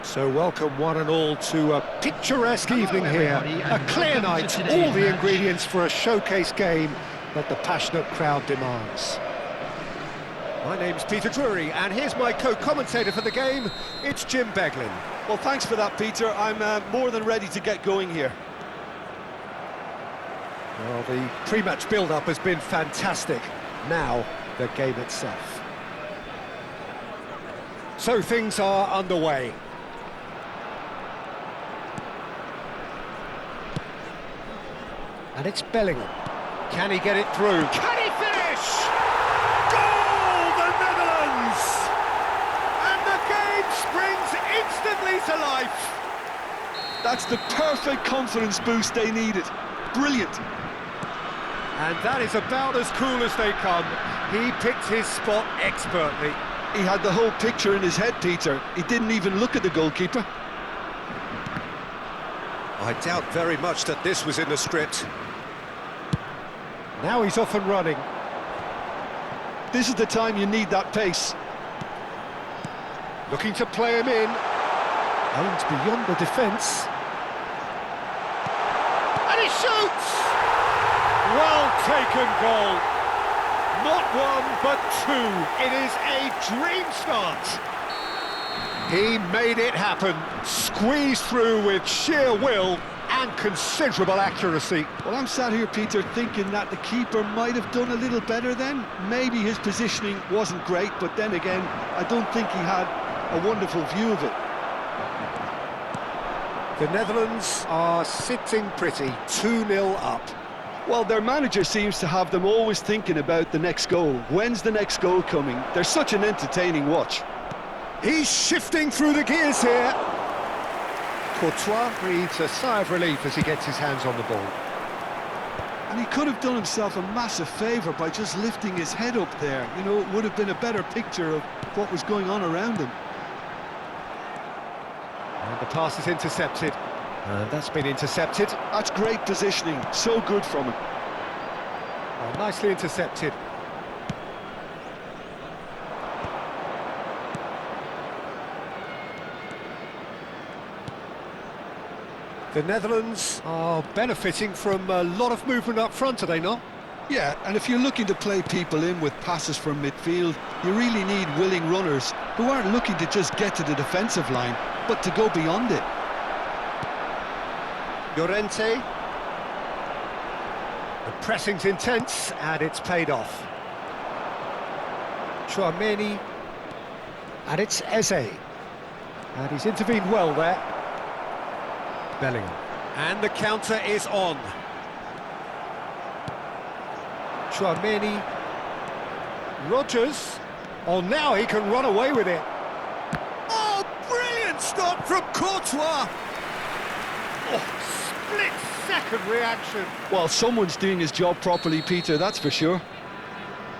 So welcome one and all to a picturesque evening here. A clear night, all the ingredients for a showcase game that the passionate crowd demands. My name's Peter Drury, and here's my co-commentator for the game, it's Jim Beglin. Well, thanks for that, Peter. I'm more than ready to get going here. Well, the pre-match build-up has been fantastic. Now, the game itself. So things are underway. And it's Bellingham. Can he get it through? Can he finish? Goal, the Netherlands! And the game springs instantly to life. That's the perfect confidence boost they needed. Brilliant. And that is about as cool as they come. He picked his spot expertly. He had the whole picture in his head, Peter. He didn't even look at the goalkeeper. I doubt very much that this was in the script. Now he's off and running. This is the time you need that pace. Looking to play him in. Owned beyond the defence. And he shoots! Well taken goal. Not one, but two. It is a dream start. He made it happen. Squeezed through with sheer will and considerable accuracy. Well, I'm sat here, Peter, thinking that the keeper might have done a little better then. Maybe his positioning wasn't great, but then again, I don't think he had a wonderful view of it. The Netherlands are sitting pretty, 2-0 up. Well, their manager seems to have them always thinking about the next goal. When's the next goal coming? They're such an entertaining watch. He's shifting through the gears here. Courtois breathes a sigh of relief as he gets his hands on the ball. And he could have done himself a massive favour by just lifting his head up there. You know, it would have been a better picture of what was going on around him. And the pass is intercepted. And that's been intercepted. That's great positioning. So good from him. Oh, nicely intercepted. The Netherlands are benefiting from a lot of movement up front, are they not? Yeah, and if you're looking to play people in with passes from midfield, you really need willing runners who aren't looking to just get to the defensive line, but to go beyond it. Llorente. The pressing's intense, and it's paid off. Chouameni. And it's Eze. And he's intervened well there. Bellingham. And the counter is on. Chouameni. Rodgers. Oh, now he can run away with it. Oh, brilliant stop from Courtois. Oh, split-second reaction. Well, someone's doing his job properly, Peter, that's for sure.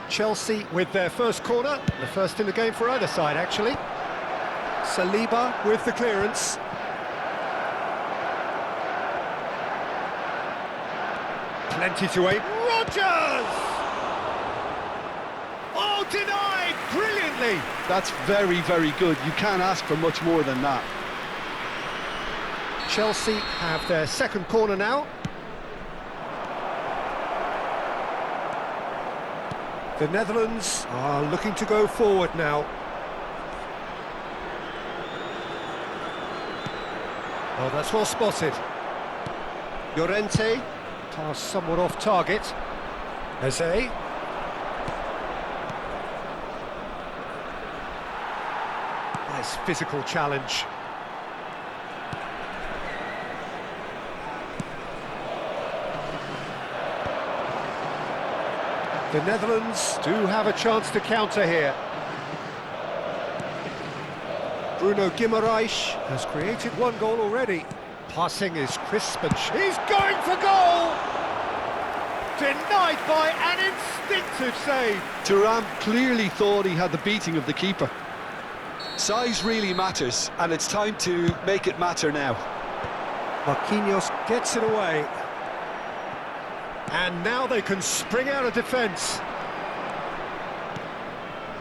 Chelsea with their first corner. The first in the game for either side, actually. Saliba with the clearance. Plenty to aim. Rodgers! Oh, denied brilliantly. That's very, very good. You can't ask for much more than that. Chelsea have their second corner now. The Netherlands are looking to go forward now. Oh, that's well spotted. Llorente. Pass somewhat off target. Eze. Nice physical challenge. The Netherlands do have a chance to counter here. Bruno Guimaraes has created one goal already. Passing is crisp and he's going for goal! Denied by an instinctive save. Thuram clearly thought he had the beating of the keeper. Size really matters, and it's time to make it matter now. Marquinhos gets it away. And now they can spring out of defence.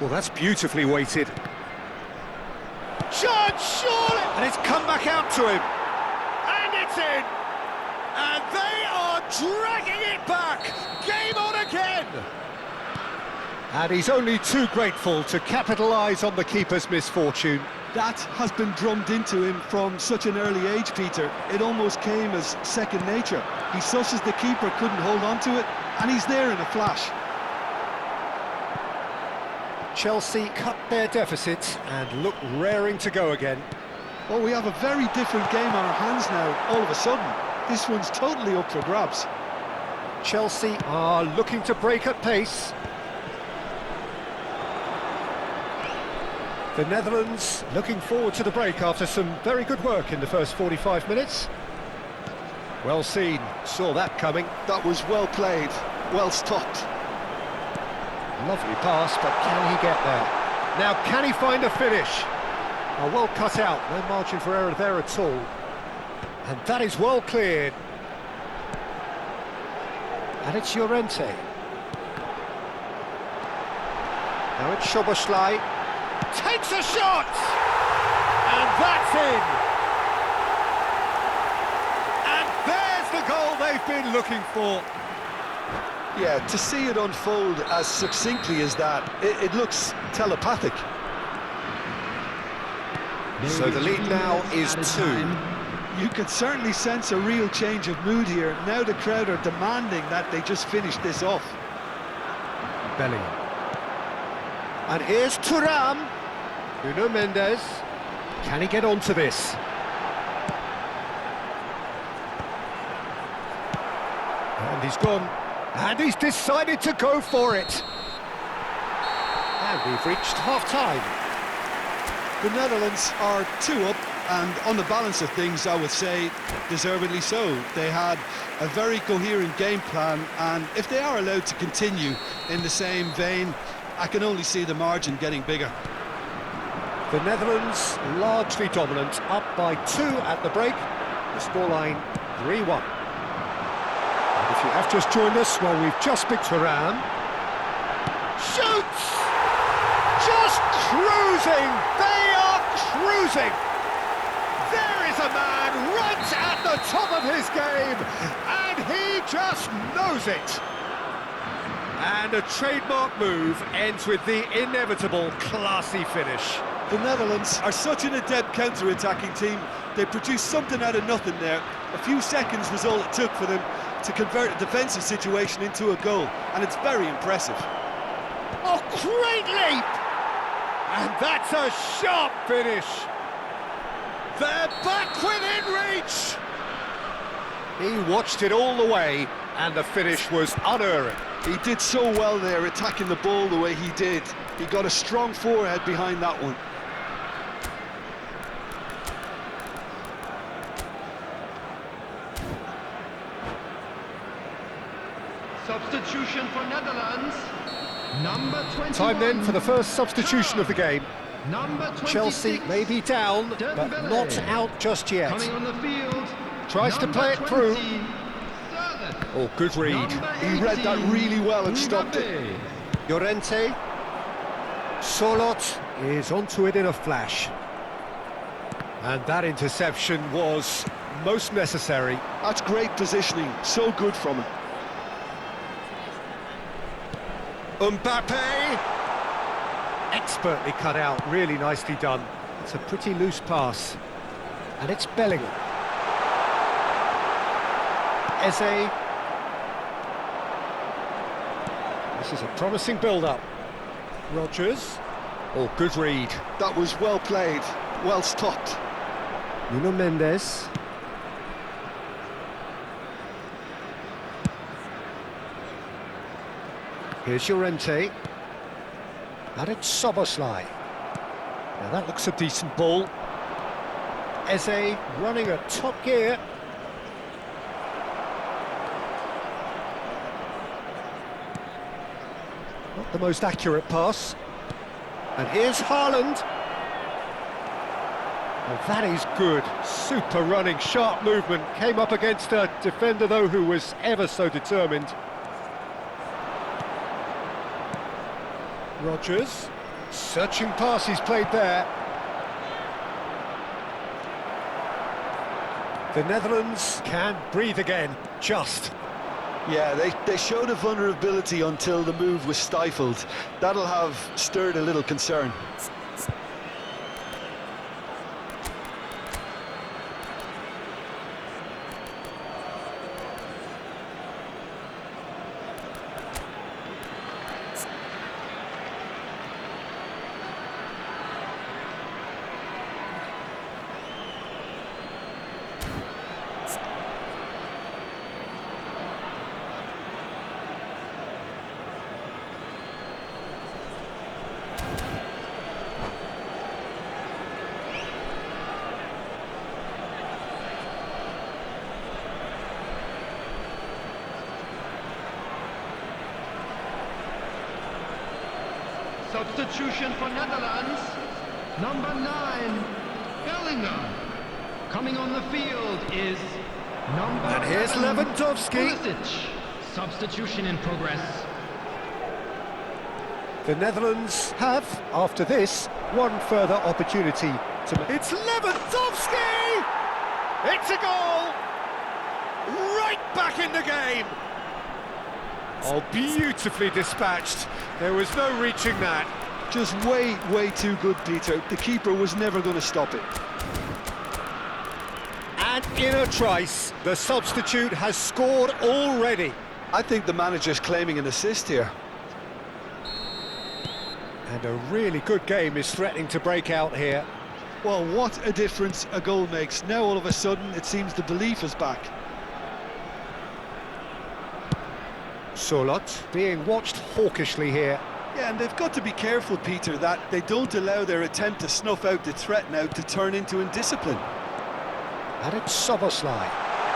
Well, that's beautifully weighted. chance, surely! And it's come back out to him. And it's in! And they are dragging it back! Game on again! And he's only too grateful to capitalise on the keeper's misfortune. That has been drummed into him from such an early age, Peter. It almost came as second nature. He susses the keeper couldn't hold on to it, and he's there in a flash. Chelsea cut their deficit and look raring to go again. Well, we have a very different game on our hands now, all of a sudden. This one's totally up for grabs. Chelsea are looking to break at pace. The Netherlands looking forward to the break after some very good work in the first 45 minutes. Well seen, saw that coming. That was well played, well stopped. Lovely pass, but can he get there? Now, can he find a finish? Oh, well cut out, no margin for error there at all. And that is well cleared. And it's Llorente. Now it's Szoboszlai. Takes a shot! And that's in! And there's the goal they've been looking for. Yeah, to see it unfold as succinctly as that, it looks telepathic. So the lead now is 2. You can certainly sense a real change of mood here. Now the crowd are demanding that they just finish this off. Bellingham. And here's Thuram. Nuno Mendes. Can he get onto this? And he's gone. And he's decided to go for it. And we've reached half-time. The Netherlands are 2 up, and on the balance of things, I would say deservedly so. They had a very coherent game plan, and if they are allowed to continue in the same vein, I can only see the margin getting bigger. The Netherlands largely dominant, up by 2 at the break. The scoreline 3-1. And if you have just joined us, well, we've just picked Thuram. Shoots! Just cruising! They are cruising! There is a man right at the top of his game, and he just knows it. And a trademark move ends with the inevitable classy finish. The Netherlands are such an adept counter-attacking team. They produced something out of nothing there. A few seconds was all it took for them to convert a defensive situation into a goal, and it's very impressive. Oh, great leap! And that's a sharp finish. They're back within reach. He watched it all the way, and the finish was unerring. He did so well there, attacking the ball the way he did. He got a strong forehead behind that one. Substitution for Netherlands. Number 21. Time then for the first substitution of the game. Number 26. Chelsea may be down, but not out just yet. Coming on the field. Tries to play it through. Servant. Oh, good read. He read that really well and stopped it. Llorente. Solot is onto it in a flash. And that interception was most necessary. That's great positioning, so good from him. Mbappe! Expertly cut out, really nicely done. It's a pretty loose pass. And it's Bellingham. Eze. This is a promising build-up. Rodgers. Oh, good read. That was well played, well stopped. Nuno Mendes. Here's Llorente. And it's Szoboszlai. Now that looks a decent ball. Eze running at top gear. Not the most accurate pass. And here's Haaland. Oh, that is good. Super running, sharp movement. Came up against a defender, though, who was ever so determined. Rodgers. Searching pass he's played there. The Netherlands can breathe again, just. Yeah, they showed a vulnerability until the move was stifled. That'll have stirred a little concern. Substitution for Netherlands. Number 9, Bellingham. Coming on the field is number And here's 11, Lewandowski. Pulisic. Substitution in progress. The Netherlands have, after this, one further opportunity to... It's Lewandowski! It's a goal! Right back in the game! Oh, beautifully dispatched. There was no reaching that. Just way too good, Peter. The keeper was never going to stop it. And in a trice, the substitute has scored already. I think the manager's claiming an assist here. And a really good game is threatening to break out here. Well, what a difference a goal makes. Now all of a sudden it seems the belief is back. Solot being watched hawkishly here. Yeah, and they've got to be careful, Peter, that they don't allow their attempt to snuff out the threat now to turn into indiscipline. And it's Soboslai.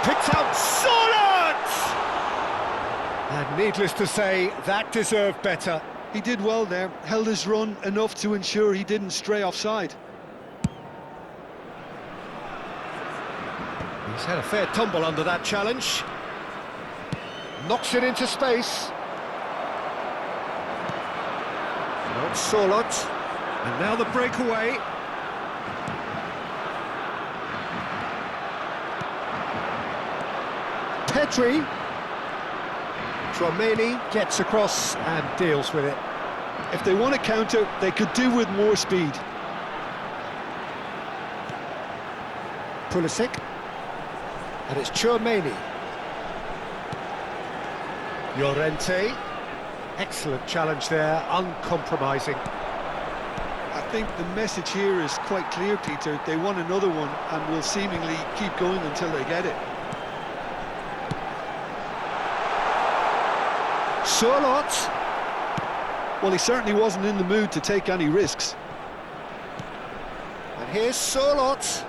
Picked out Solot! And needless to say, that deserved better. He did well there, held his run enough to ensure he didn't stray offside. He's had a fair tumble under that challenge. Knocks it into space. Not Solot. And now the breakaway. Petri. Tchouaméni gets across and deals with it. If they want to counter, they could do with more speed. Pulisic. And it's Tchouaméni. Llorente. Excellent challenge there, uncompromising. I think the message here is quite clear, Peter. They want another one and will seemingly keep going until they get it. Solot. Well, he certainly wasn't in the mood to take any risks. And here's Solot.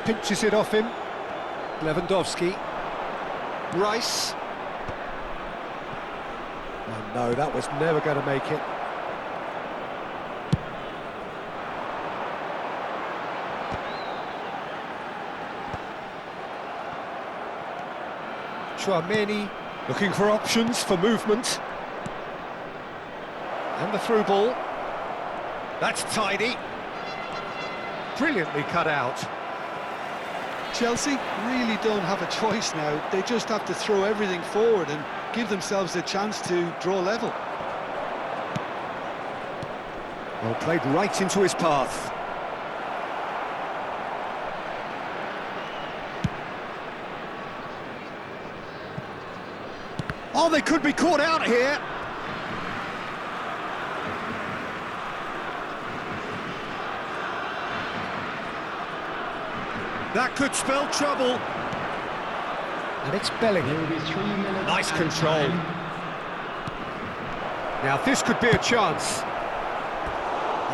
Pinches it off him. Lewandowski. Rice. Oh no, that was never going to make it. Tchouaméni looking for options for movement. And the through ball. That's tidy. Brilliantly cut out. Chelsea really don't have a choice now. They just have to throw everything forward and give themselves a chance to draw level. Well, played right into his path. Oh, they could be caught out here. That could spell trouble. And it's Bellingham. There will be 3 minutes. Nice added control. time. Now this could be a chance.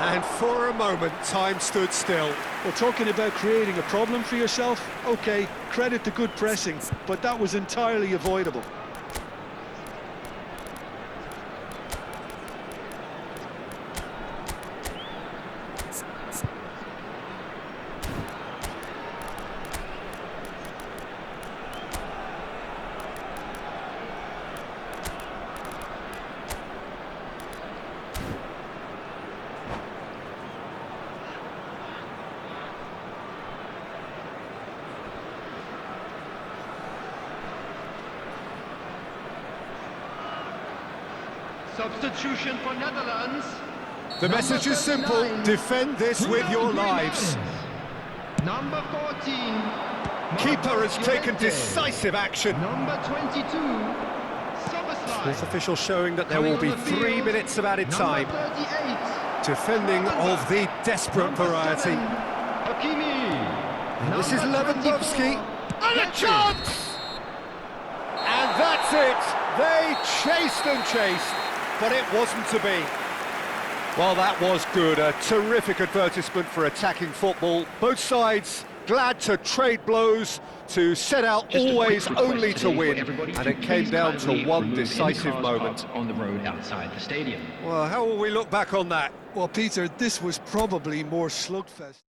And for a moment, time stood still. Well, talking about creating a problem for yourself, okay, credit to good pressing, but that was entirely avoidable. Substitution for Netherlands. The message is simple: defend this with your lives. Number 14. Keeper has taken decisive action. Number 22. Fourth official showing that there will be 3 minutes of added time. Number 38. Defending of the desperate variety. Hakimi. This is Number Lewandowski. 24. And a chance! And that's it. They chased and chased, but it wasn't to be. Well, that was good. A terrific advertisement for attacking football. Both sides glad to trade blows, to set out always only to win, and it came down to one decisive moment. On the road outside the stadium. Well, how will we look back on that? Well, Peter, this was probably more slugfest.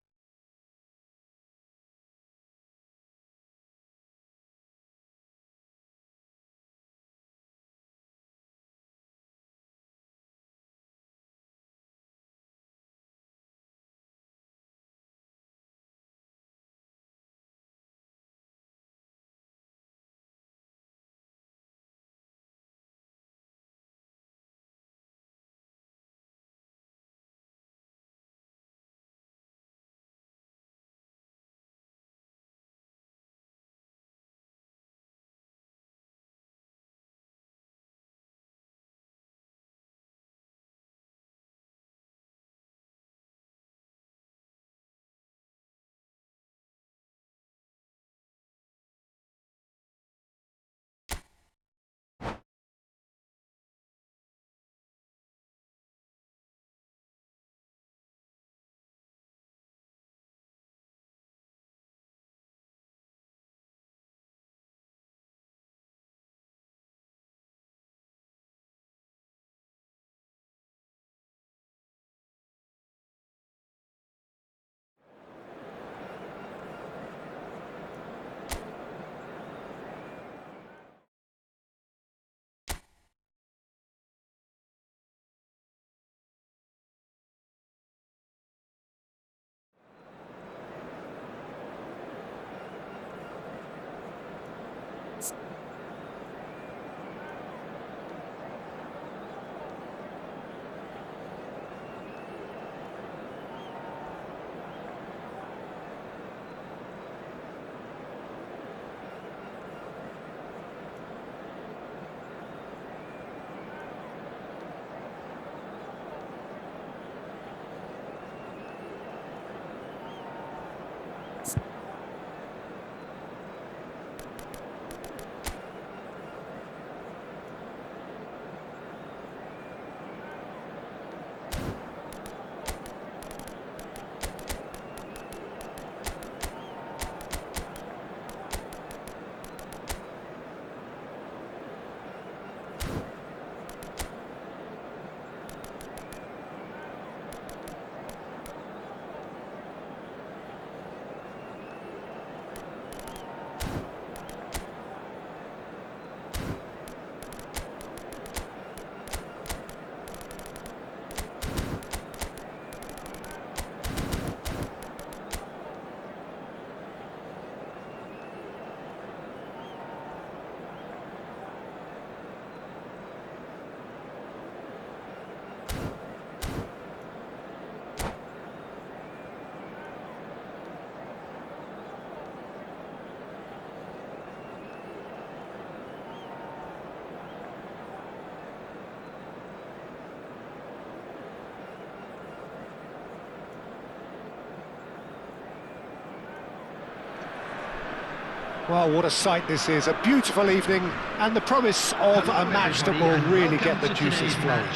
Well, what a sight this is. A beautiful evening and the promise of a match that will really get the juices flowing.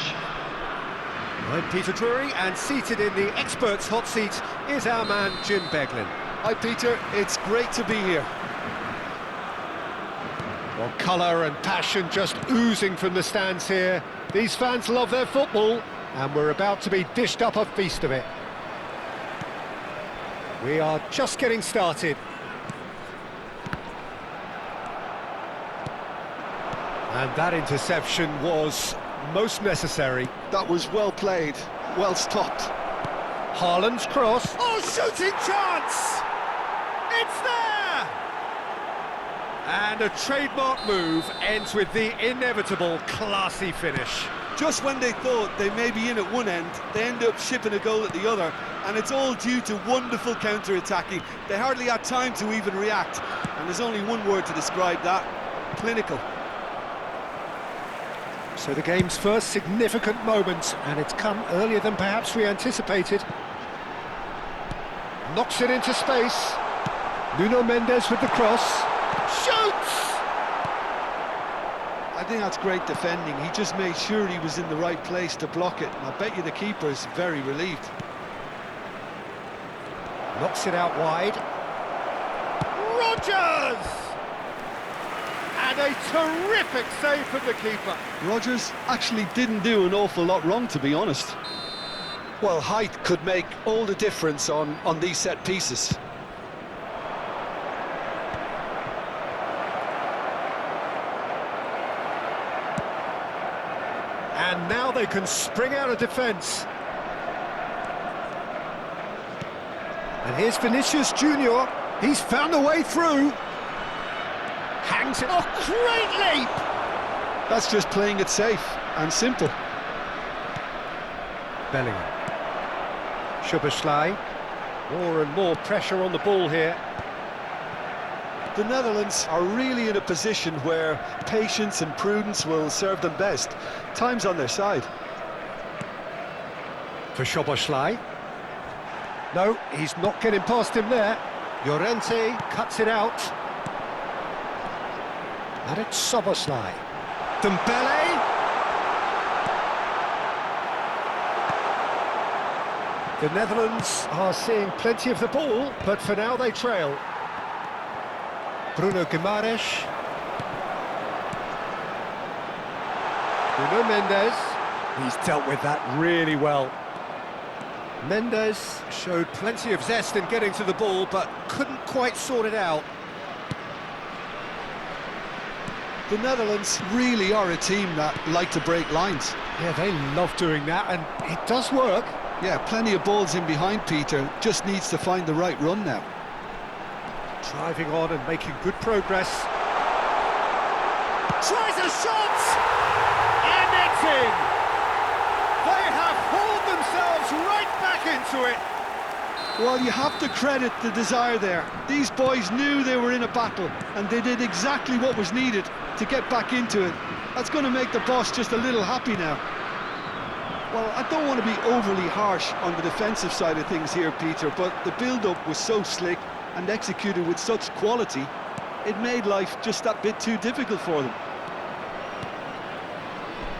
I'm Peter Drury, and seated in the experts' hot seat is our man Jim Beglin. Hi, Peter. It's great to be here. Well, colour and passion just oozing from the stands here. These fans love their football, and we're about to be dished up a feast of it. We are just getting started. And that interception was most necessary. That was well played, well stopped. Haaland's cross. Oh, shooting chance! It's there! And a trademark move ends with the inevitable classy finish. Just when they thought they may be in at one end, they end up shipping a goal at the other, and it's all due to wonderful counter-attacking. They hardly had time to even react, and there's only one word to describe that: clinical. So the game's first significant moment, and it's come earlier than perhaps we anticipated. Knocks it into space. Nuno Mendes with the cross. Shoots! I think that's great defending. He just made sure he was in the right place to block it, and I bet you the keeper's very relieved. Knocks it out wide. Rodgers! And a terrific save from the keeper. Rodgers actually didn't do an awful lot wrong, to be honest. Well, height could make all the difference on these set pieces. And now they can spring out of defence. And here's Vinicius Junior. He's found a way through. Hangs it. Oh, great leap! That's just playing it safe and simple. Bellingham. Szoboszlai. More and more pressure on the ball here. The Netherlands are really in a position where patience and prudence will serve them best. Time's on their side. For Szoboszlai. No, he's not getting past him there. Llorente cuts it out. And it's Szoboszlai. Dembele. The Netherlands are seeing plenty of the ball, but for now they trail. Bruno Guimaraes. Nuno Mendes. He's dealt with that really well. Mendes showed plenty of zest in getting to the ball, but couldn't quite sort it out. The Netherlands really are a team that like to break lines. Yeah, they love doing that, and it does work. Yeah, plenty of balls in behind Peter, just needs to find the right run now. Driving on and making good progress. Tries a shot! And it's in! They have hauled themselves right back into it. Well, you have to credit the desire there. These boys knew they were in a battle, and they did exactly what was needed to get back into it. That's going to make the boss just a little happy now. Well, I don't want to be overly harsh on the defensive side of things here, Peter, but the build-up was so slick and executed with such quality, it made life just that bit too difficult for them.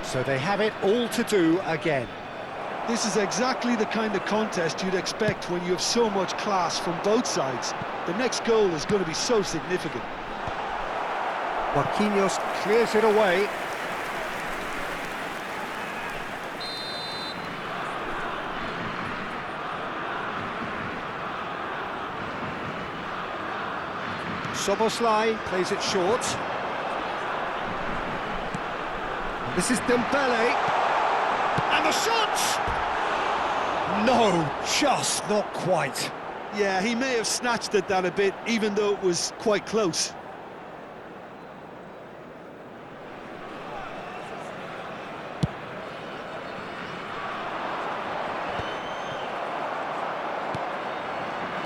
So they have it all to do again. This is exactly the kind of contest you'd expect when you have so much class from both sides. The next goal is going to be so significant. Marquinhos clears it away. Szoboszlai plays it short. This is Dembele. And the shot! No, just not quite. Yeah, he may have snatched at that a bit, even though it was quite close.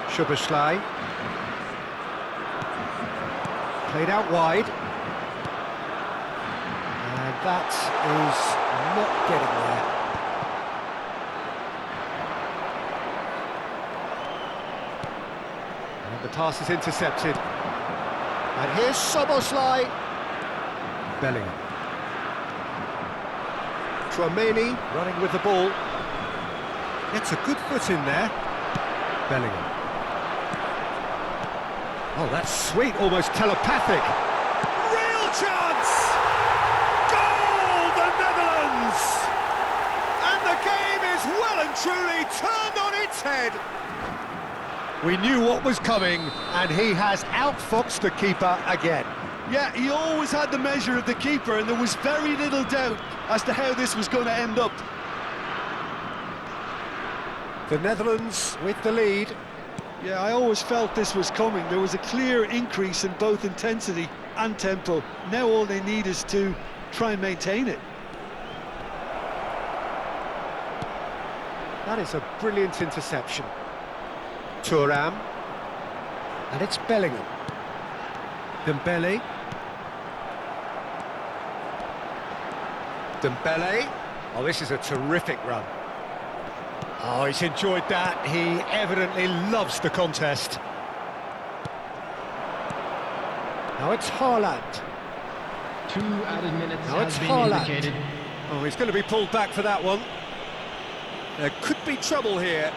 Szoboszlai. Played out wide. And that is not getting there. And the pass is intercepted. And here's Szoboszlai. Bellingham. Tchouaméni running with the ball. Gets a good foot in there. Bellingham. Oh, that's sweet, almost telepathic. Real chance! Goal, the Netherlands! And the game is well and truly turned on its head. We knew what was coming, and he has outfoxed the keeper again. Yeah, he always had the measure of the keeper, and there was very little doubt as to how this was going to end up. The Netherlands with the lead. Yeah, I always felt this was coming. There was a clear increase in both intensity and tempo. Now all they need is to try and maintain it. That is a brilliant interception. Thuram. And it's Bellingham. Dembele. Dembele. Oh, this is a terrific run. Oh, he's enjoyed that. He evidently loves the contest. Now it's Haaland. 2 added minutes Now has it's been Haaland. indicated. Oh, he's going to be pulled back for that one. There could be trouble here.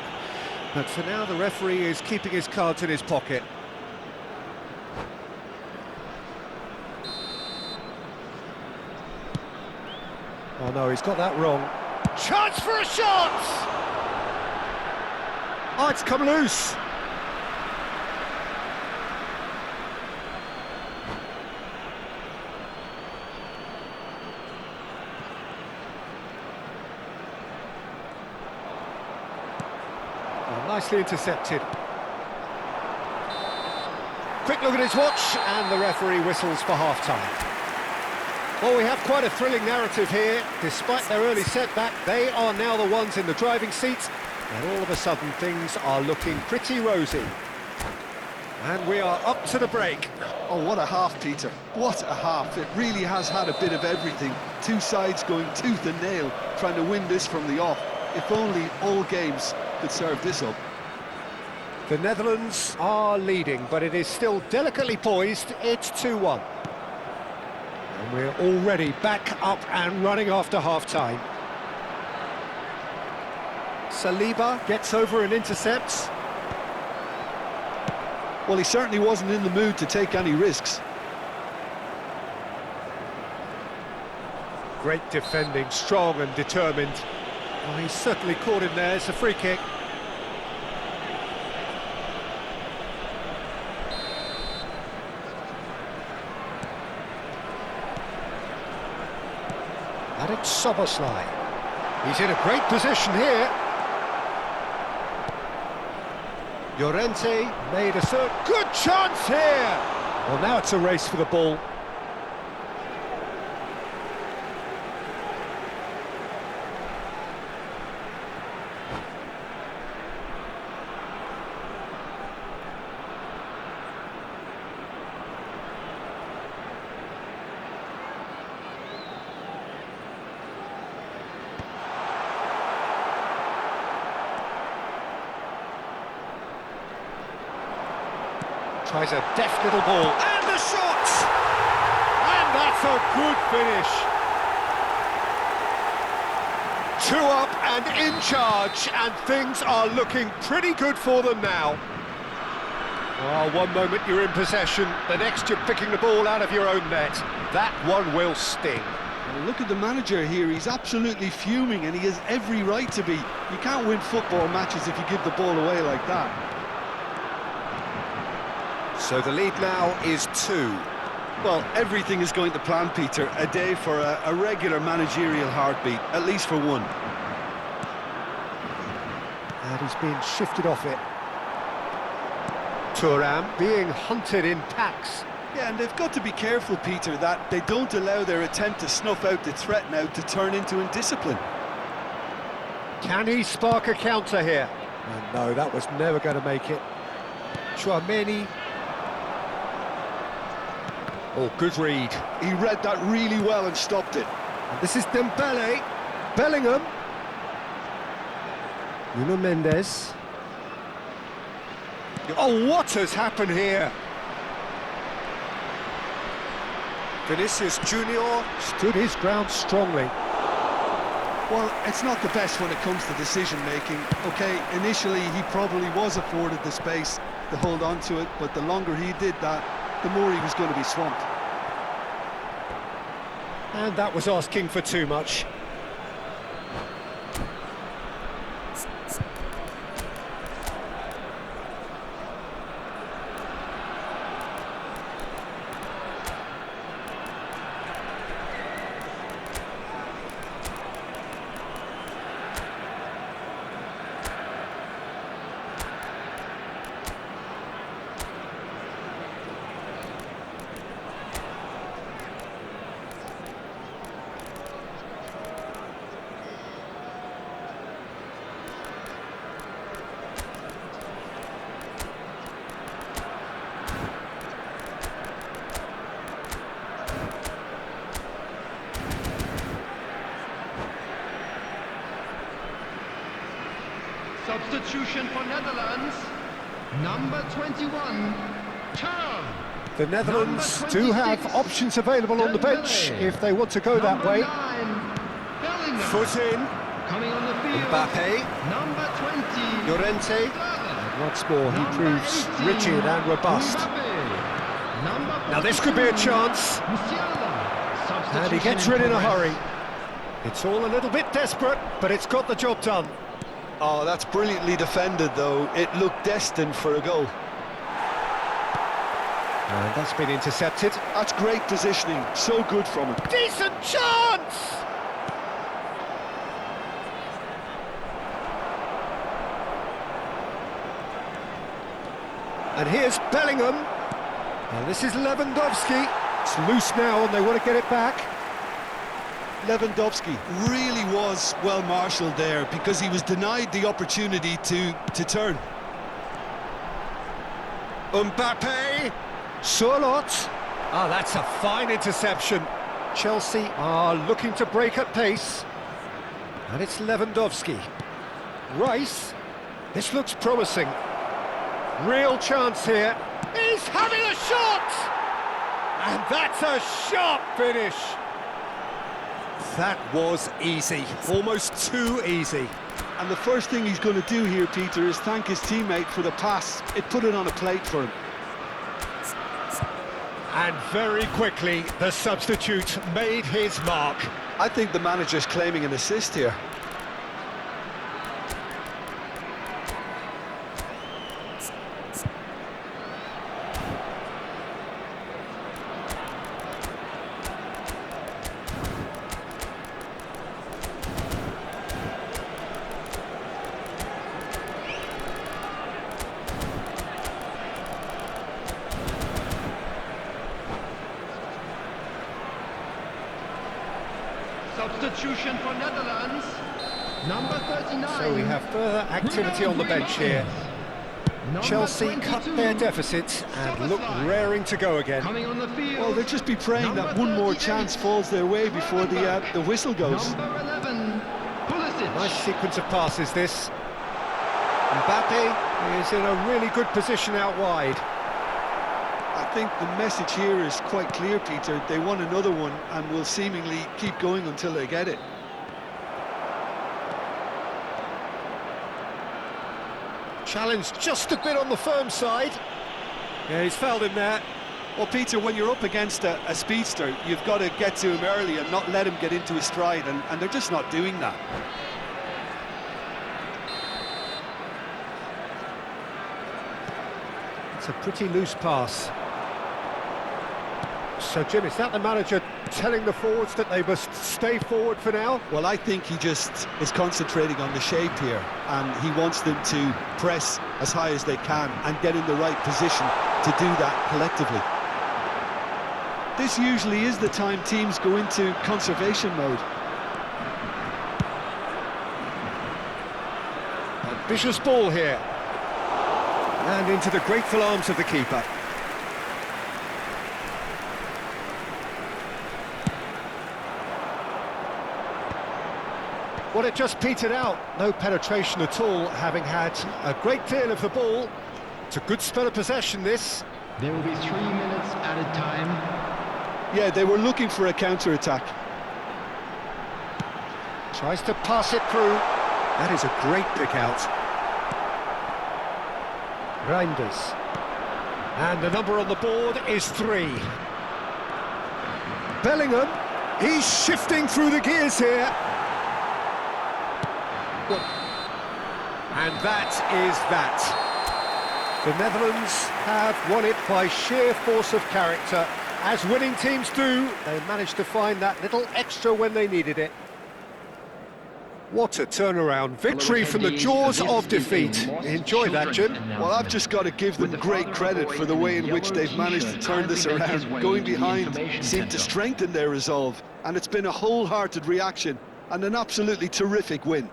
But for now, the referee is keeping his cards in his pocket. Oh no, he's got that wrong. Chance for a shot! Oh, it's come loose. Oh, nicely intercepted. Quick look at his watch, and the referee whistles for half-time. Well, we have quite a thrilling narrative here. Despite their early setback, they are now the ones in the driving seat, and all of a sudden things are looking pretty rosy. And we are up to the break. Oh, what a half, Peter. What a half. It really has had a bit of everything. Two sides going tooth and nail, trying to win this from the off. If only all games could serve this up. The Netherlands are leading, but it is still delicately poised. It's 2-1. And we're already back up and running after half-time. Saliba gets over and intercepts. Well, he certainly wasn't in the mood to take any risks. Great defending, strong and determined. Oh, he's certainly caught him there. It's a free kick. And it's Soboslai. He's in a great position here. Llorente made a good chance here. Well, now it's a race for the ball. Tries a deft little ball, and the shot! And that's a good finish. 2 up and in charge, and things are looking pretty good for them now. Oh, one moment you're in possession, the next you're picking the ball out of your own net. That one will sting. Well, look at the manager here, he's absolutely fuming, and he has every right to be. You can't win football matches if you give the ball away like that. So the lead now is 2. Well, everything is going to plan, Peter. A day for a regular managerial heartbeat, at least for one. And he's being shifted off it. Thuram being hunted in packs. Yeah, and they've got to be careful, Peter, that they don't allow their attempt to snuff out the threat now to turn into indiscipline. Can he spark a counter here? And no, that was never going to make it. Chouameni. Oh, good read. He read that really well and stopped it. And this is Dembele. Bellingham. Nuno Mendes. Oh, what has happened here? Vinicius Junior stood his ground strongly. Well, it's not the best when it comes to decision-making. OK, initially he probably was afforded the space to hold on to it, but the longer he did that, the more he was going to be swamped. And that was asking for too much. Substitution for Netherlands, number 21, Turl. The Netherlands Number do have 26, options available on the bench Dembele. if they want to go that Number way. 9, Bellingham. Foot in, Coming on the field, Mbappe, number 20, Llorente. Sterling. Once more, he Number proves 18, rigid and robust. Mbappe. Number Now this could be a 42, chance, Musiala. and he gets Substitution rid in a progress. hurry. It's all a little bit desperate, but it's got the job done. Oh, that's brilliantly defended, though. It looked destined for a goal. And that's been intercepted. That's great positioning, so good from him. Decent chance! And here's Bellingham. And this is Lewandowski. It's loose now and they want to get it back. Lewandowski really was well marshalled there because he was denied the opportunity to turn. Mbappe. Surlot. Ah, that's a fine interception. Chelsea are looking to break at pace. And it's Lewandowski. Rice. This looks promising. Real chance here. He's having a shot! And that's a sharp finish. That was easy. Almost too easy. And the first thing he's going to do here, Peter, is thank his teammate for the pass. It put it on a plate for him. And very quickly, the substitute made his mark. I think the manager's claiming an assist here. Substitution for Netherlands, number 39. So we have further activity on the bench here. Number Chelsea cut 22, their deficit and look raring to go again. Coming on the field. Well, they'll just be praying that number one more 38, chance falls their way before the whistle goes. Number 11, Pulisic. Nice sequence of passes this. Mbappe is in a really good position out wide. I think the message here is quite clear, Peter. They want another one and will seemingly keep going until they get it. Challenged just a bit on the firm side. Yeah, he's fouled him there. Well, Peter, when you're up against a speedster, you've got to get to him early and not let him get into his stride, and they're just not doing that. It's a pretty loose pass. So, Jim, is that the manager telling the forwards that they must stay forward for now? Well, I think he just is concentrating on the shape here, and he wants them to press as high as they can and get in the right position to do that collectively. This usually is the time teams go into conservation mode. Ambitious ball here. And into the grateful arms of the keeper. Well, it just petered out. No penetration at all, having had a great deal of the ball. It's a good spell of possession, this. There will be 3 minutes added time. Yeah, they were looking for a counter-attack. Tries to pass it through. That is a great pick out. Reinders. And the number on the board is 3. Bellingham, he's shifting through the gears here. And that is that. The Netherlands have won it by sheer force of character. As winning teams do, they managed to find that little extra when they needed it. What a turnaround. Victory from the jaws of defeat. Enjoy that, Jim. Well, I've just got to give them great credit for the way in which they've managed to turn this around. Going behind seemed to strengthen their resolve, and it's been a wholehearted reaction and an absolutely terrific win.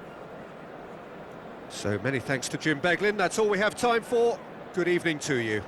So many thanks to Jim Beglin. That's all we have time for. Good evening to you.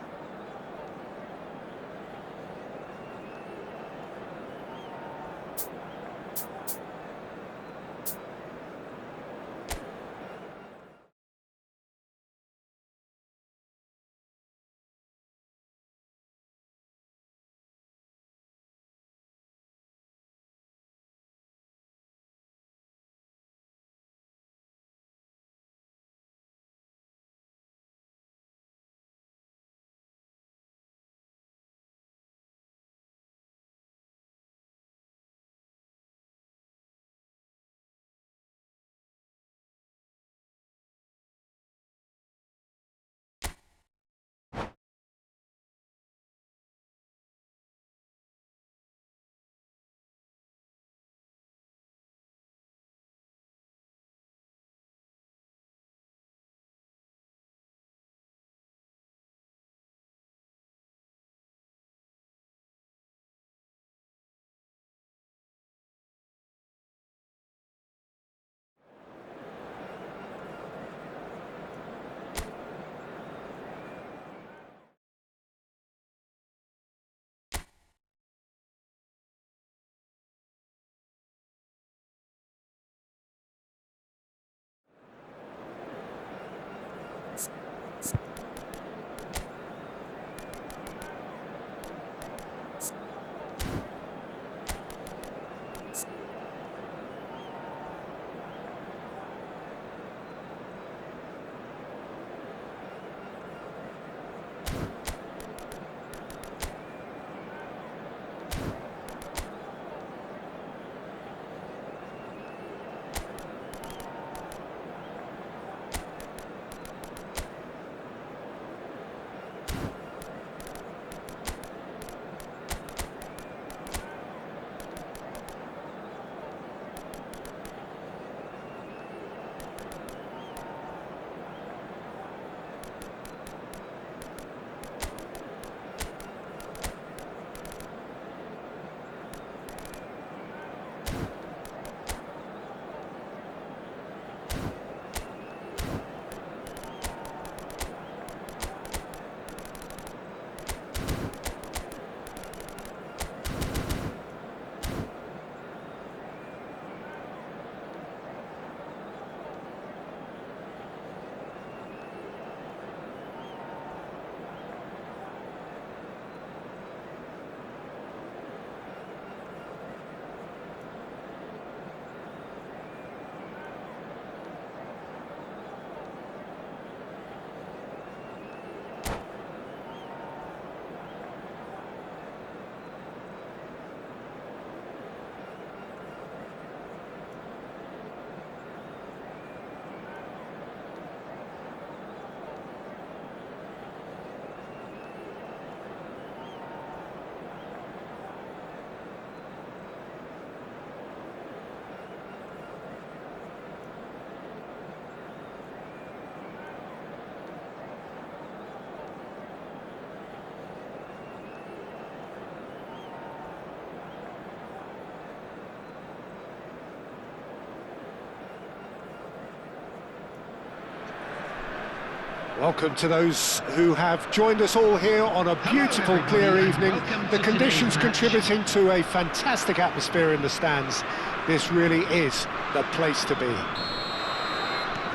Welcome to those who have joined us all here on a beautiful, Hello, clear everybody, evening. and welcome The to conditions today's match. contributing to a fantastic atmosphere in the stands. This really is the place to be.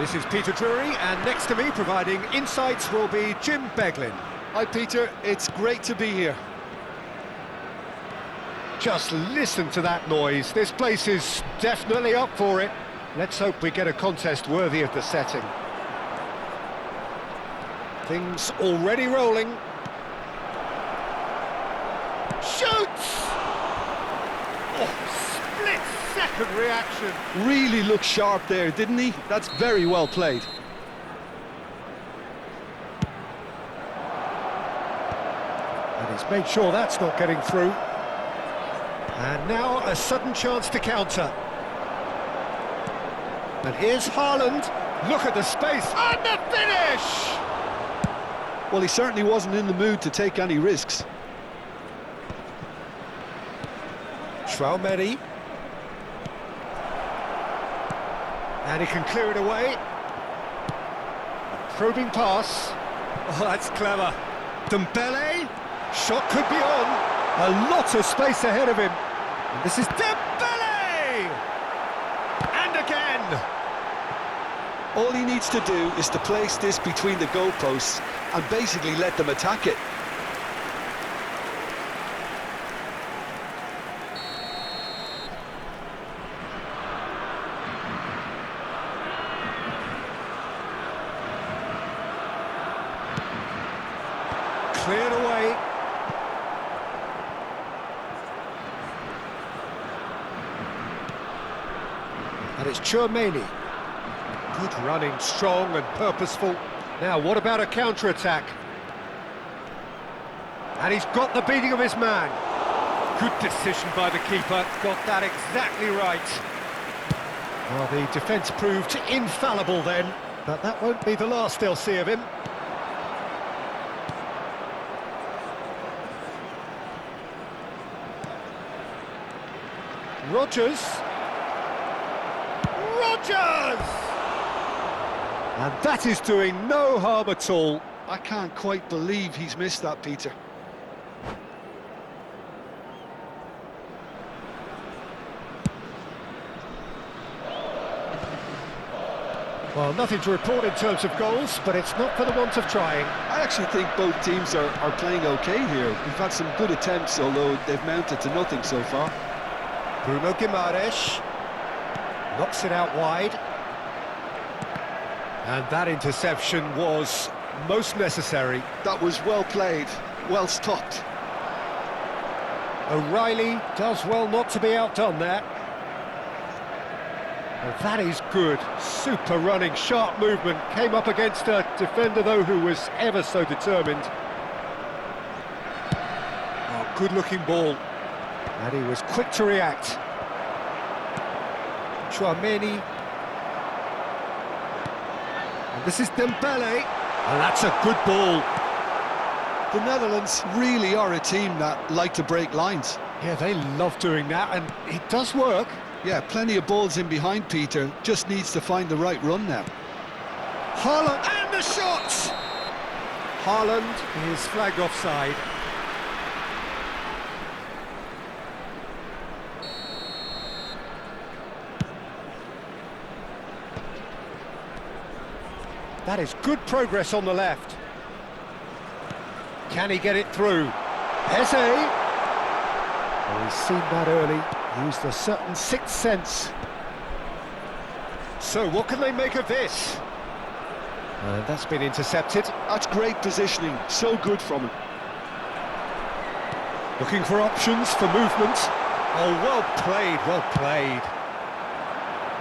This is Peter Drury, and next to me, providing insights, will be Jim Beglin. Hi, Peter. It's great to be here. Just listen to that noise. This place is definitely up for it. Let's hope we get a contest worthy of the setting. Things already rolling. Shoots! Oh, split-second reaction. Really looked sharp there, didn't he? That's very well played. And he's made sure that's not getting through. And now a sudden chance to counter. And here's Haaland. Look at the space and the finish! Well, he certainly wasn't in the mood to take any risks. Traumeri. And he can clear it away. A probing pass. Oh, that's clever. Dembele. Shot could be on. A lot of space ahead of him. And this is Dembele! And again! All he needs to do is to place this between the goalposts and basically let them attack it. Cleared away. And it's Traumeri. Good running, strong and purposeful. Now, what about a counter-attack? And he's got the beating of his man. Good decision by the keeper. Got that exactly right. Well, the defence proved infallible then, but that won't be the last they'll see of him. Rodgers. And that is doing no harm at all. I can't quite believe he's missed that, Peter. Well, nothing to report in terms of goals, but it's not for the want of trying. I actually think both teams are playing okay here. We've had some good attempts, although they've mounted to nothing so far. Bruno Guimaraes knocks it out wide. And that interception was most necessary. That was well played, well stopped. O'Reilly does well not to be outdone there. Well, that is good. Super running, sharp movement. Came up against a defender, though, who was ever so determined. Oh, good-looking ball. And he was quick to react. Traumeri. And this is Dembele. And that's a good ball. The Netherlands really are a team that like to break lines. Yeah, they love doing that, and it does work. Yeah, plenty of balls in behind Peter. Just needs to find the right run now. Haaland, and the shot! Haaland is flagged offside. That is good progress on the left. Can he get it through? Eze! Oh, he's seen that early. Used a certain sixth sense. So, what can they make of this? That's been intercepted. That's great positioning. So good from him. Looking for options, for movement. Oh, well played, well played.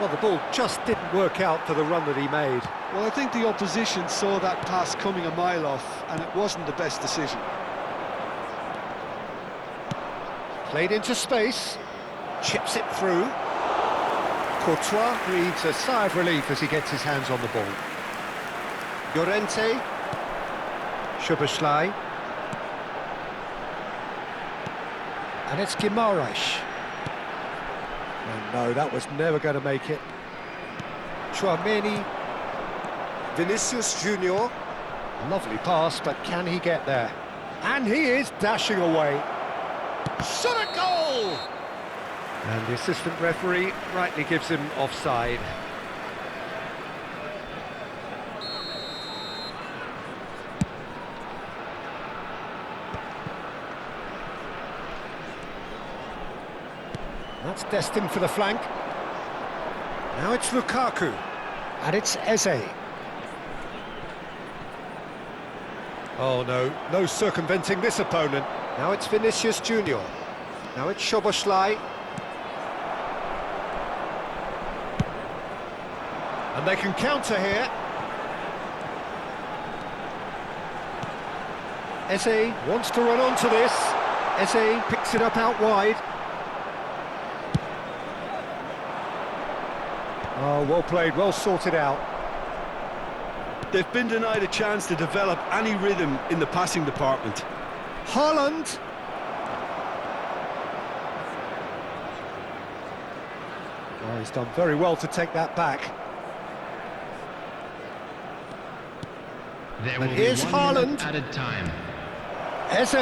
Well, the ball just didn't work out for the run that he made. Well, I think the opposition saw that pass coming a mile off, and it wasn't the best decision. Played into space. Chips it through. Courtois breathes a sigh of relief as he gets his hands on the ball. Llorente. Szoboszlai. And it's Guimaraes. Oh no, that was never going to make it. Traumeri. Vinicius Junior. Lovely pass, but can he get there? And he is dashing away. Shot a goal! And the assistant referee rightly gives him offside. That's destined for the flank. Now it's Lukaku. And it's Eze. Oh no, no circumventing this opponent. Now it's Vinicius Junior. Now it's Szoboszlai. And they can counter here. Eze wants to run onto this. Eze picks it up out wide. Oh, well played, well sorted out. They've been denied a chance to develop any rhythm in the passing department. Haaland. Oh, he's done very well to take that back. There And will here's be 1 minute Haaland. added time. Eze.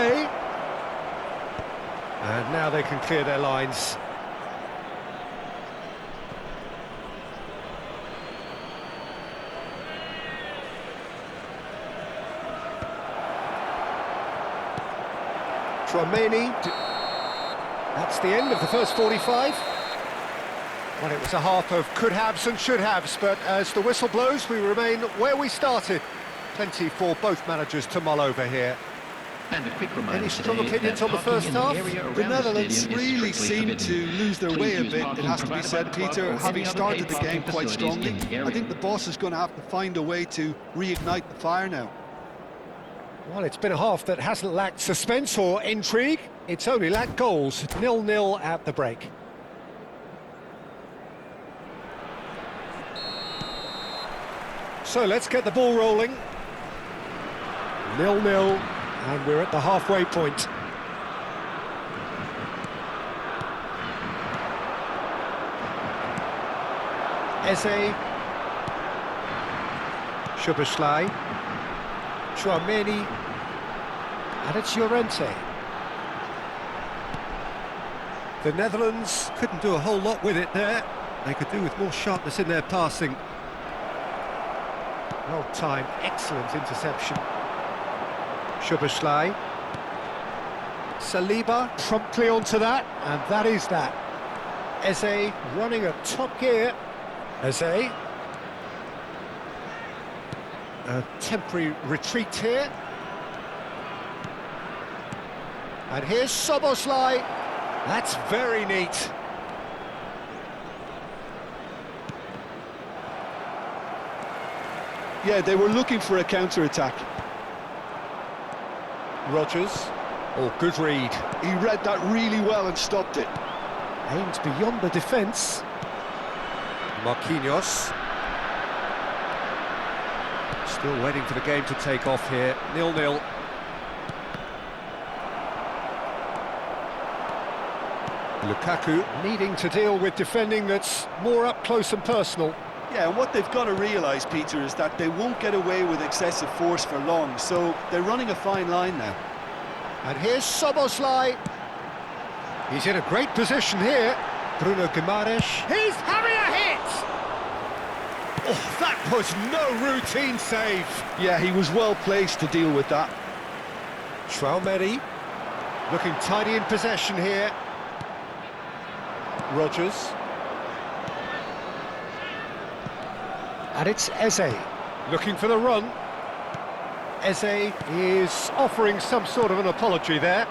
And now they can clear their lines. Tchouaméni. That's the end of the first 45. Well, it was a half of could-haves and should-haves, but as the whistle blows, we remain where we started. Plenty for both managers to mull over here. And a quick reminder Any strong today opinions that on the parking first in half? area around The Netherlands stadium is really strictly seem to forbidden. lose their Please way a use bit, parking it has to be provided said, by the club Peter, or having any other started paid the parking game quite facilities strongly. in the area. I think the boss is going to have to find a way to reignite the fire now. Well, it's been a half that hasn't lacked suspense or intrigue. It's only lacked goals. 0-0 at the break. So let's get the ball rolling. 0-0, and we're at the halfway point. Eze. Szoboszlai. Tchouaméni. And it's Llorente. The Netherlands couldn't do a whole lot with it there. They could do with more sharpness in their passing. Well timed, excellent interception. Szoboszlai. Saliba promptly onto that, and that is that. Eze running at top gear. Eze. A temporary retreat here. And here's Szoboszlai. That's very neat. Yeah, they were looking for a counter-attack. Rodgers. Oh, good read. He read that really well and stopped it. Aims beyond the defence. Marquinhos. Still waiting for the game to take off here. 0-0. Lukaku needing to deal with defending that's more up close and personal. Yeah, and what they've got to realise, Peter, is that they won't get away with excessive force for long, so they're running a fine line now. And here's Szoboszlai. He's in a great position here. Bruno Guimaraes. He's having a hit! Oh, that was no routine save. Yeah, he was well placed to deal with that. Tchouaméni looking tidy in possession here. Rodgers. And it's Eze looking for the run. Eze is offering some sort of an apology there.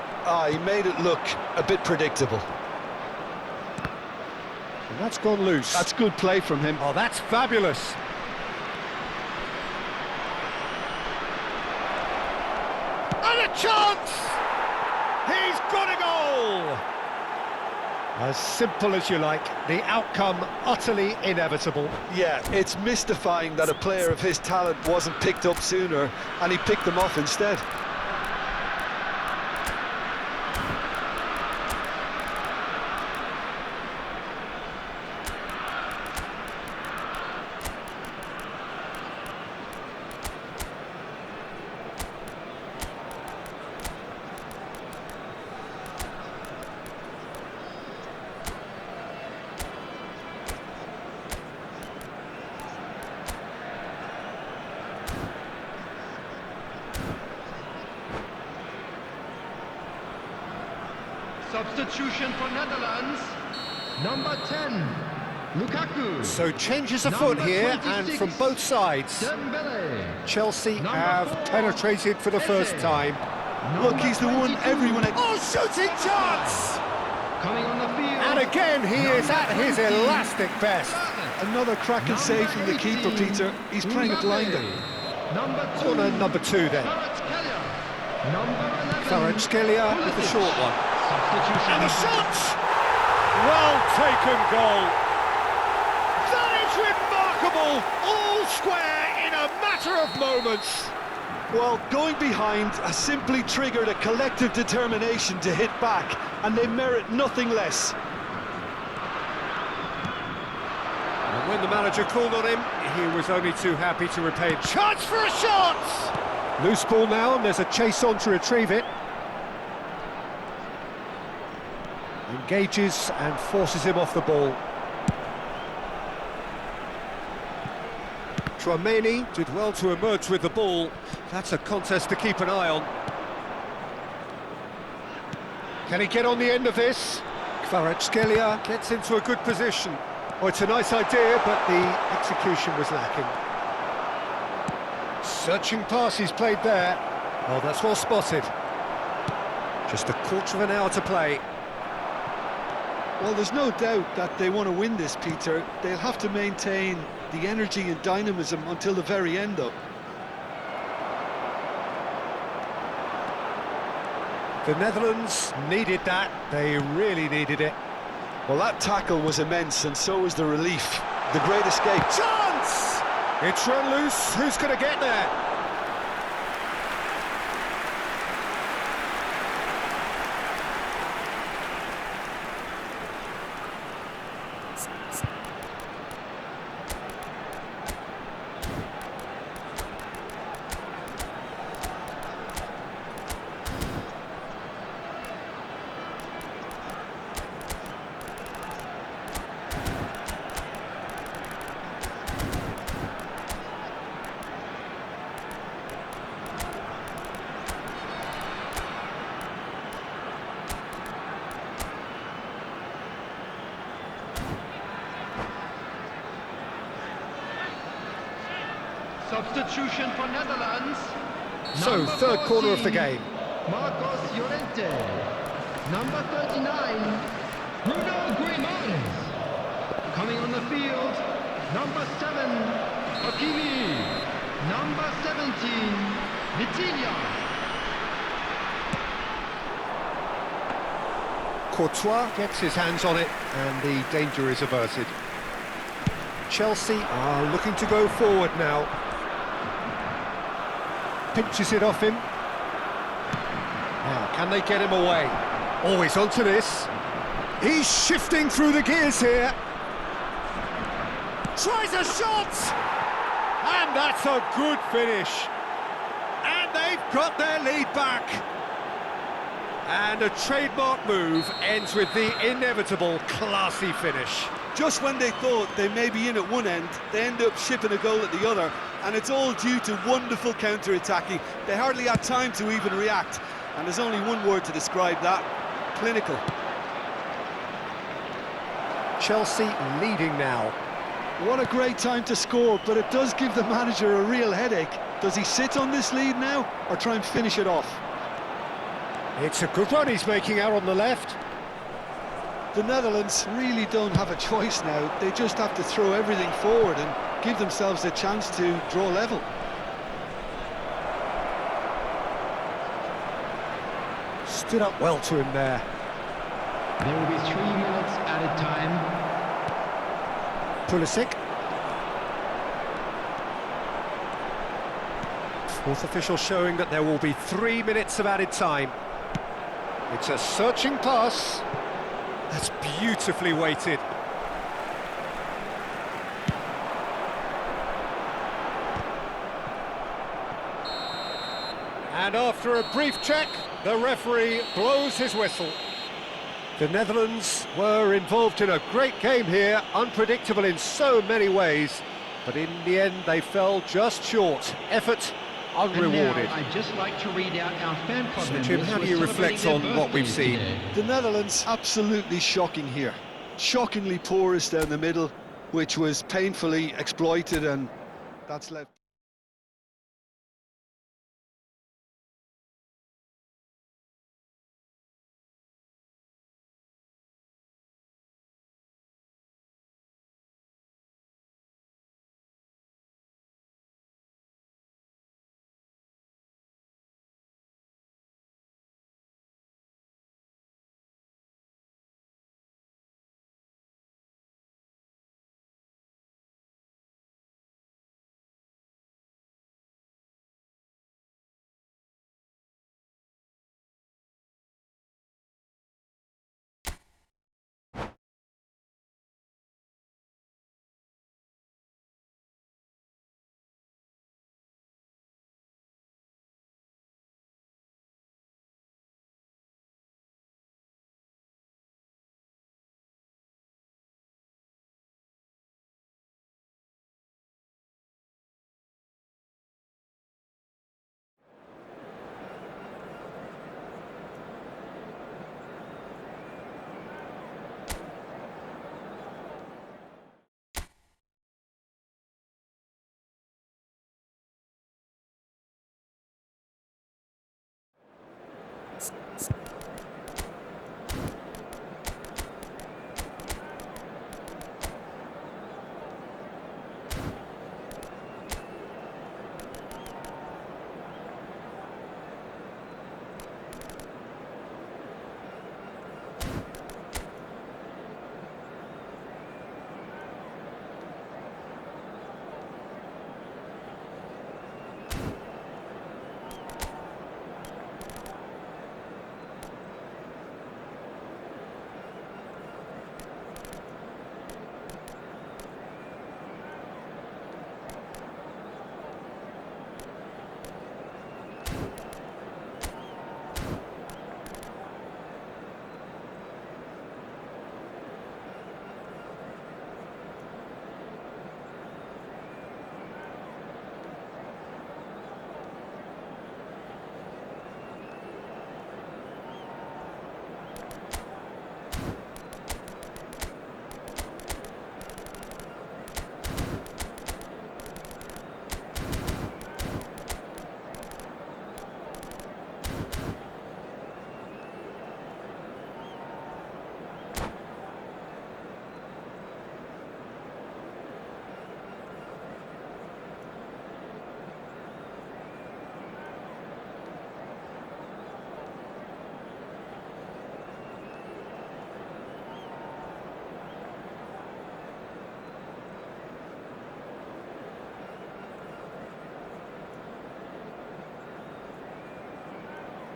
He made it look a bit predictable. And that's gone loose. That's good play from him. Oh, that's fabulous. And a chance! He's got a goal! As simple as you like, the outcome utterly inevitable. Yeah, it's mystifying that a player of his talent wasn't picked up sooner, and he picked them off instead. Substitution for Netherlands. Number 10, Lukaku. So changes afoot Number here, 26, and from both sides. Dembele. Chelsea Number have 4, penetrated for the first Eze. time. Look, he's the one 22, everyone... Oh, shooting chance! coming on the field. And again, he is at his 20, elastic best. Another cracking save from the keeper, Peter. He's playing a blinder. Number 2, Corner number 2 then. Kvaratskhelia. Number 11, Kvaratskhelia with the short one. Substitution. And the shot! Well taken goal. That is remarkable. All square in a matter of moments. Well, going behind has simply triggered a collective determination to hit back, and they merit nothing less. And when the manager called on him, he was only too happy to repay. Chance for a shot! Loose ball now, and there's a chase on to retrieve it. Engages and forces him off the ball. Tchouaméni did well to emerge with the ball. That's a contest to keep an eye on. Can he get on the end of this? Kvaratskhelia gets into a good position. Oh, it's a nice idea, but the execution was lacking. Searching pass he's played there. Oh, that's well spotted. Just a quarter of an hour to play. Well, there's no doubt that they want to win this, Peter. They'll have to maintain the energy and dynamism until the very end, though. The Netherlands needed that. They really needed it. Well, that tackle was immense, and so was the relief. The great escape. Chance! It's run loose. Who's going to get there? Substitution for Netherlands. So, Number third corner of the 14, game. Marcos Llorente. Number 39, Bruno Grimaldes. Coming on the field, number 7, Hakimi. Number 17, Vitinha. Courtois gets his hands on it, and the danger is averted. Chelsea are looking to go forward now. Pinches it off him. Now, can they get him away? Oh, he's onto this. He's shifting through the gears here. Tries a shot! And that's a good finish. And they've got their lead back. And a trademark move ends with the inevitable classy finish. Just when they thought they may be in at one end, they end up shipping a goal at the other, and it's all due to wonderful counter-attacking. They hardly had time to even react, and there's only one word to describe that: clinical. Chelsea leading now. What a great time to score, but it does give the manager a real headache. Does he sit on this lead now, or try and finish it off? It's a good run he's making out on the left. The Netherlands really don't have a choice now. They just have to throw everything forward and give themselves a chance to draw level. Stood up well to him there. There will be 3 minutes added time. Pulisic. Fourth official showing that there will be 3 minutes of added time. It's a searching pass. That's beautifully weighted. And after a brief check, the referee blows his whistle. The Netherlands were involved in a great game here, unpredictable in so many ways, but in the end they fell just short. Effort And unrewarded. now I'd just like to read out our fan club So, members Tim, how who do are you reflect celebrating on their what we've birthdays seen? today. The Netherlands, absolutely shocking here. Shockingly porous down the middle, which was painfully exploited, and that's left...